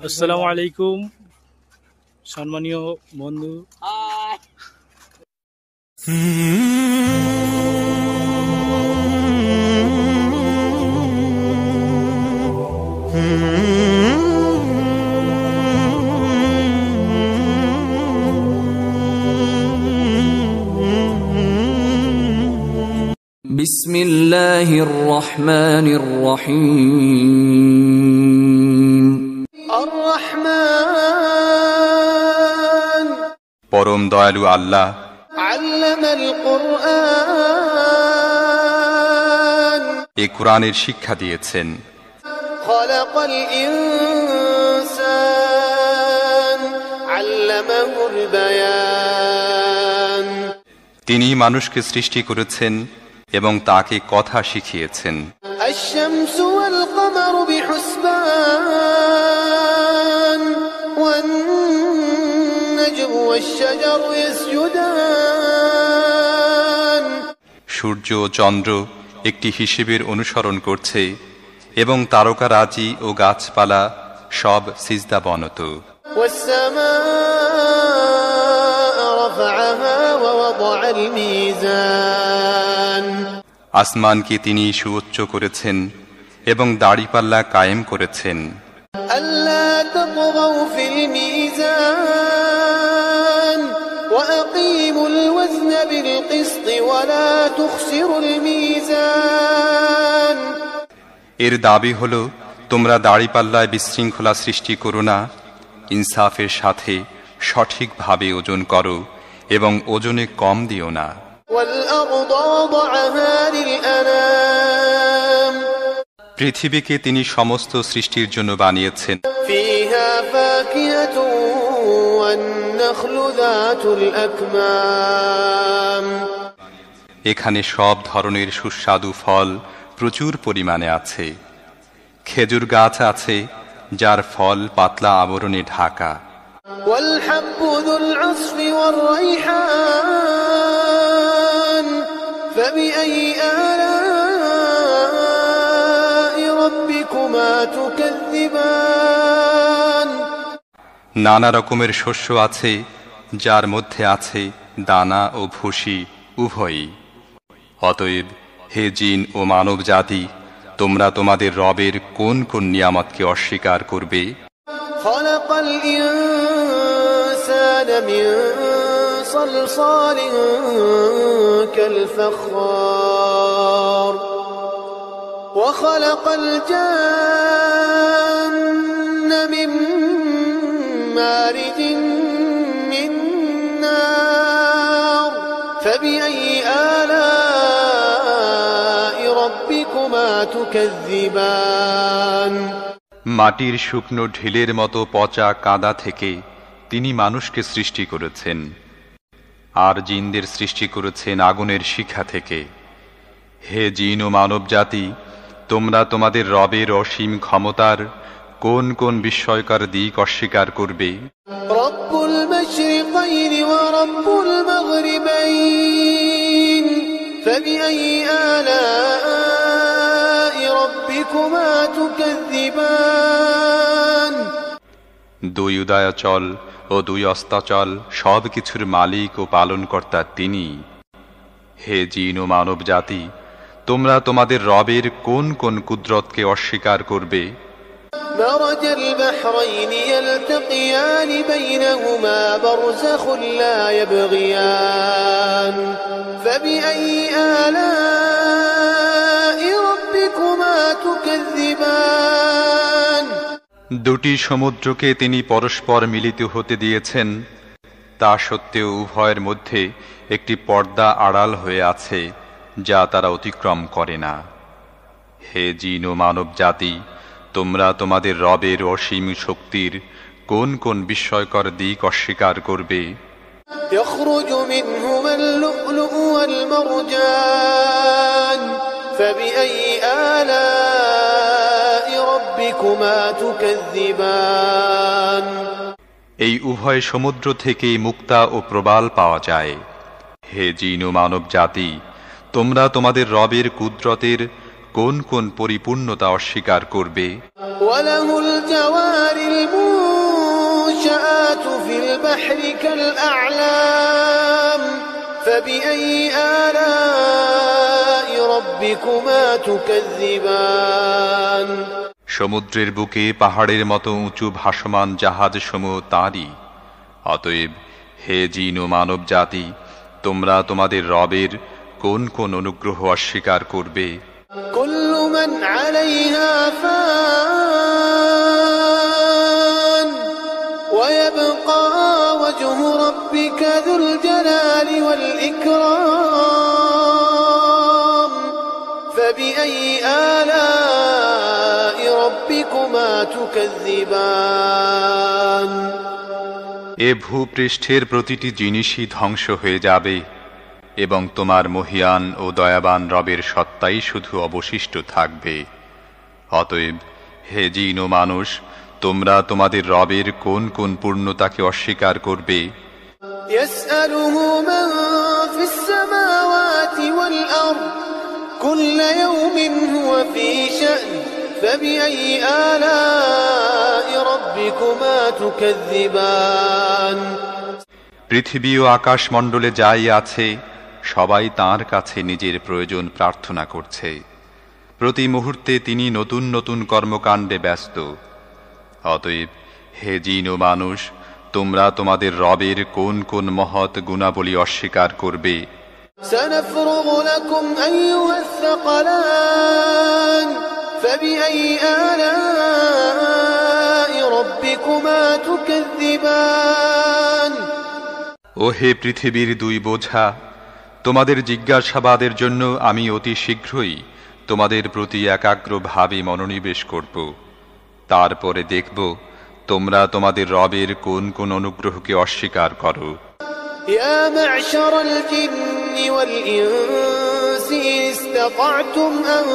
আসসালামু আলাইকুম সম্মানীয় বন্ধু। বিসমিল্লাহির রহমানির রহিম। আর রহমান পরম দয়ালু আল্লাহ আল্লামাল কুরআন এই কুরআনের শিক্ষা দিয়েছেন। খালাকাল ইনসান আল্লামাহুল বায়ান তিনি মানুষকে সৃষ্টি করেছেন এবং তাকে কথা শিখিয়েছেন। الشمس والقمر بحسبان والنجم والشجر يسجدان সূর্য ও চন্দ্র একটি হিসেবের অনুসরণ করছে এবং তারকারাজি ও গাছপালা সব সিজদাবনত। والسماء رفعها ووضع الميزان আসমানকে তিনি সুউচ্চ করেছেন এবং দাড়িপাল্লা কায়েম করেছেন। ألا تطغوا في الميزان وأقيموا الوزن بالقسط ولا تخسروا الميزان এর দাবি হলো, তোমরা দাড়িপাল্লায় বিশৃঙ্খলা সৃষ্টি করো না, ইনসাফের সাথে সঠিকভাবে ওজন করো এবং ওজনে কম দিও না। والأرض وضعها للأنام পৃথিবীকে তিনি সমস্ত সৃষ্টির জন্য বানিয়েছেন। فيها فاكهة والنخل ذات الأكمام এখানে সব ধরনের সুস্বাদু ফল প্রচুর পরিমাণে আছে। খেজুর গাছ আছে যার ফল পাতলা আবরণে ঢাকা। والحب ذو العصف والريحان فبأي آلاء ربكما تكذبان নানা রকমের শস্য আছে যার মধ্যে আছে দানা ও ভুসি উভয়ই। অতএব হে জিন ও মানব জাতি, তোমরা তোমাদের রবের কোন কোন নিয়ামতকে অস্বীকার করবে? خلق الإنسان من صلصال كالفخار وخلق الجن من مارج من نار فبأي آلاء ربكما تكذبان মাটির শুকনো ঢিলের মতো পচা কাদা থেকে তিনি মানুষকে সৃষ্টি করেছেন, আর জিনদের সৃষ্টি করেছেন আগুনের শিখা থেকে। হে জিন ও মানব জাতি, তোমরা তোমাদের রবের অসীম ক্ষমতার কোন কোন বিস্ময়কর দিক অস্বীকার করবে? رب المشرقين ورب المغربين فبأي آلاء ربكما تكذبان দুই উদয়াচল ও দুই অস্তাচল সব কিছুর মালিক ও পালনকর্তা তিনি। হে জিন ও মানব জাতি, তোমরা তোমাদের রবের কোন কোন কুদরতকে অস্বীকার করবে? مرج البحرين يلتقيان بينهما برزخ لا يبغيان فبأي آلاء ربكما تكذبان দুটি সমুদ্রকে তিনি পরস্পর মিলিত হতে দিয়েছেন, তা সত্ত্বেও উভয়ের মধ্যে একটি পর্দা আড়াল হয়ে আছে যা তারা অতিক্রম করে না। হে জিন ও মানব জাতি, তোমরা তোমাদের রবের অসীম শক্তির কোন কোন বিস্ময়কর দিক অস্বীকার করবে? يخرج منهما اللؤلؤ والمرجان فبأي آلاء ربكما تكذبان এই উভয় সমুদ্র থেকে মুক্তা ও প্রবাল পাওয়া যায়। হে জিন ও মানব জাতি, তোমরা তোমাদের রবের কুদরতের কোন কোন পরিপূর্ণতা অস্বীকার করবে? وله الجوار المنشآت في البحر كالأعلام فبأي آلاء ربكما تكذبان সমুদ্রের বুকে পাহাড়ের মতো উঁচু ভাসমান জাহাজসমূহ তাঁরই। অতএব হে জিন ও মানব জাতি, তোমরা তোমাদের রবের কোন কোন অনুগ্রহ অস্বীকার করবে? كل من عليها فان ويبقى وجه ربك ذو الجلال والإكرام فبأي آلاء ربكما تكذبان এ ভূপৃষ্ঠের প্রতিটি জিনিসই ধ্বংস হয়ে যাবে এবং তোমার মহিয়ান ও দয়াবান রবের সত্তাই শুধু অবশিষ্ট থাকবে। অতএব হে জিন ও মানুষ, তোমরা তোমাদের রবের কোন কোন পূর্ণতাকে অস্বীকার করবে? يسأله من في السماوات والأرض كل يوم هو في شأن فبأي آلاء ربكما تكذبان পৃথিবী ও আকাশমণ্ডলে যাই আছে সবাই তাঁর কাছে নিজের প্রয়োজন প্রার্থনা করছে। প্রতি মুহূর্তে তিনি নতুন নতুন কর্মকাণ্ডে ব্যস্ত। অতএব হে জিন ও মানুষ, তোমরা তোমাদের রবের কোন কোন মহৎ গুণাবলী অস্বীকার করবে? سنفرغ لكم أيها الثقلان فبأي آلاء ربكما تكذبان ও হে পৃথিবীর দুই বোঝা, তোমাদের জিজ্ঞাসাবাদের জন্য আমি অতি শীঘ্রই তোমাদের প্রতি একাগ্রভাবে মনোনিবেশ করব। তারপরে দেখব তোমরা তোমাদের রবের কোন কোন অনুগ্রহকে অস্বীকার করো। يا معشر الجن والإنس إن استطعتم أن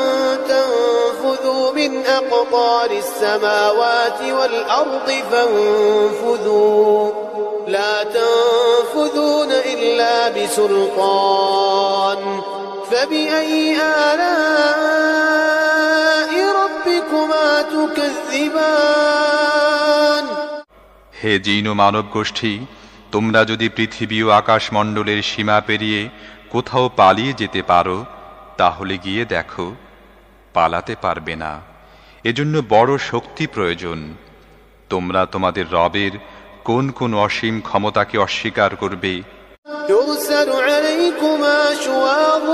تنفذوا من أقطار السماوات والأرض فانفذوا لا تنفذون إلا بسلطان فبأي آلاء ربكما تكذبان হে জিন ও মানব গোষ্ঠী, তোমরা যদি পৃথিবী ও আকাশমণ্ডলের সীমা পেরিয়ে কোথাও পালিয়ে যেতে পারো তাহলে গিয়ে দেখো, পালাতে পারবে না। এজন্য বড় শক্তি প্রয়োজন। তোমরা তোমাদের রবের কোন কোন অসীম ক্ষমতাকে অস্বীকার করবে? يرسل عليكما شواظ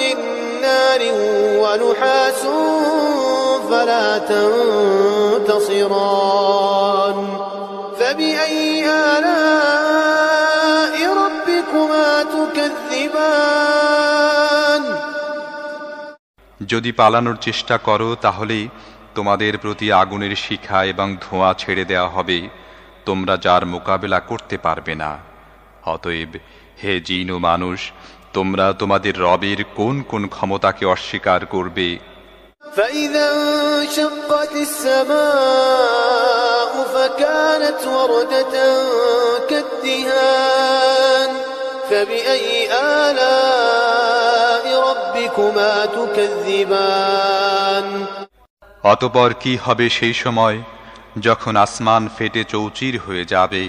من نار ونحاس فلا تنتصران فبأي آلاء ربكما تكذبان যদি পালানোর চেষ্টা করো তাহলে তোমাদের প্রতি আগুনের শিখা এবং ধোঁয়া ছেড়ে দেওয়া হবে, তোমরা যার মোকাবেলা করতে পারবে না। অতএব হে জিন ও মানুষ, তোমরা তোমাদের রবের কোন কোন ক্ষমতাকে অস্বীকার করবে? فإذا انشقت السماء فكانت وردة كالدهان فبأي آلاء ربكما تكذبان অতঃপর কি হবে সেই সময় যখন আসমান ফেটে চৌচির হয়ে যাবে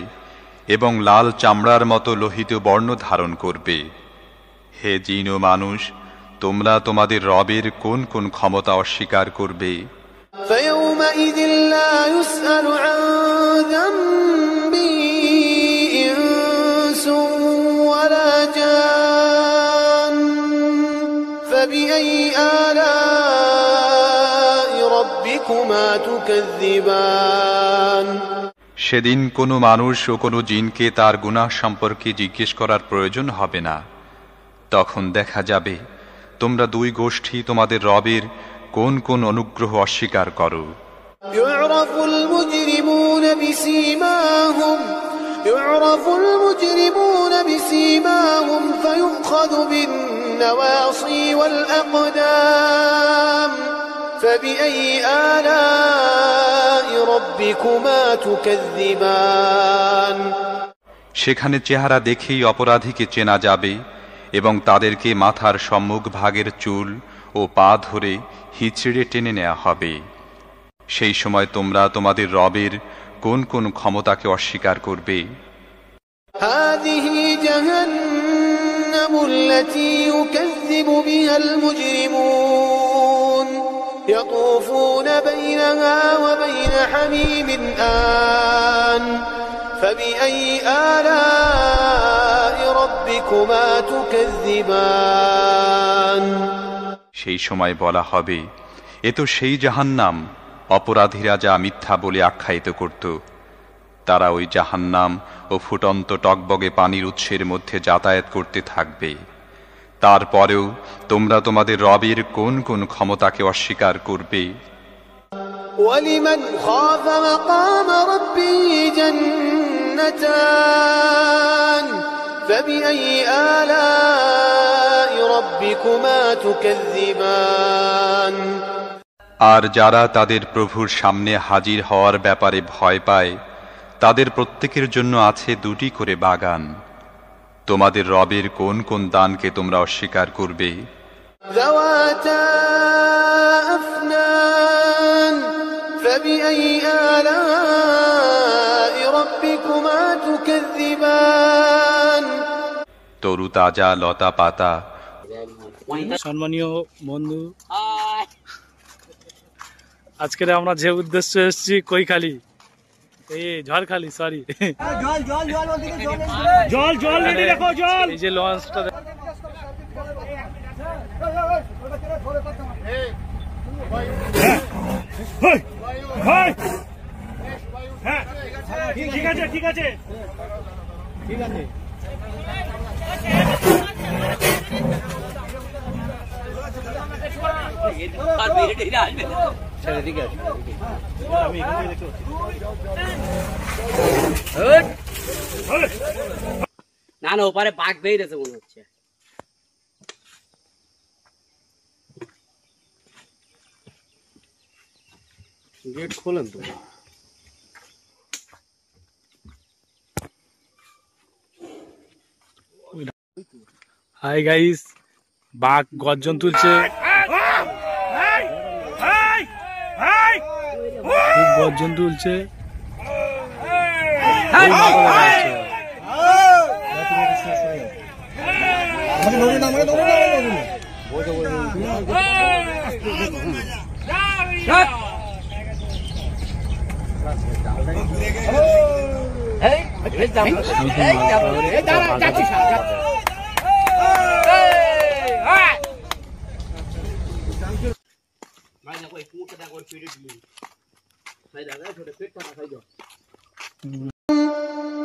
এবং লাল চামড়ার মতো লোহিত বর্ণ ধারণ করবে? হে জিন ও মানুষ, তোমরা তোমাদের রবের কোন কোন ক্ষমতা অস্বীকার করবে? فيومئذ لا يسأل عن ذنبه إنس ولا جان فبأي آلاء ربكما تكذبان সেদিন কোনো মানুষ ও কোনো জিনকে তার গুনাহ সম্পর্কে জিজ্ঞেস করার প্রয়োজন হবে না। তখন দেখা যাবে তোমরা দুই গোষ্ঠী তোমাদের রবের কোন কোন অনুগ্রহ অস্বীকার করো। يعرف المجرمون بسيماهم فيؤخذ بالنواصي والأقدام فبأي آلاء ربكما تكذبان সেখানে চেহারা দেখেই অপরাধীকে চেনা যাবে এবং তাদেরকে মাথার সম্মুখ ভাগের চুল ও পা ধরে হিচড়ে টেনে নেওয়া হবে। সেই সময় তোমরা তোমাদের রবের কোন কোন ক্ষমতাকে অস্বীকার করবে? هذه جهنم التي يكذب بها المجرمون يطوفون بينها وبين حميم آن فبأي آلاء ربكما تكذبان সেই সময় বলা হবে, এ তো সেই জাহান্নাম অপরাধীরা যা মিথ্যা বলে আখ্যায়িত করত। তারা ওই জাহান্নাম ও ফুটন্ত টকবগে পানির উৎসের মধ্যে যাতায়াত করতে থাকবে। তারপরেও তোমরা তোমাদের রবের কোন কোন ক্ষমতাকে অস্বীকার করবে? ولمن خاف مقام ربه جنتان فبأي آلاء ربكما تكذبان আর যারা তাদের প্রভুর সামনে হাজির হওয়ার ব্যাপারে ভয় পায়, তাদের প্রত্যেকের জন্য আছে দুটি করে বাগান। তোমাদের রবের কোন কোন দানকে তোমরা অস্বীকার করবে? ذواتا أفنان فبأي آلاء ربكما تكذبان তরু তাজা লতা পাতা। সম্মানীয় বন্ধু, আজকের আমরা যে উদ্দেশ্য এসেছি কৈখালি, এই ঝড়খালি, সরি, জল জল দেখো, জল, এই যে লঞ্চটা ঠিক আছে ঠিক আছে ঠিক আছে। না না, ওপারে বাঘ বেরিয়েছে মনে হচ্ছে। গেট খোলেন তো। হাই গাইস, বাঘ গর্জন তুলছে, খুব গর্জন তুলছে।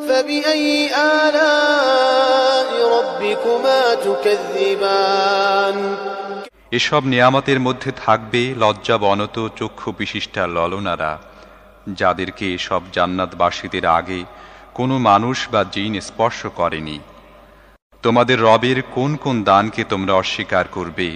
فبأي آلاء ربكما تكذبان এসব নিয়ামতের মধ্যে থাকবে লজ্জাবনত চক্ষু বিশিষ্টা ললনারা, যাদেরকে এসব জান্নাতবাসীদের আগে কোনো মানুষ বা জিন স্পর্শ করেনি। তোমাদের রবের কোন কোন দানকে তোমরা অস্বীকার করবে?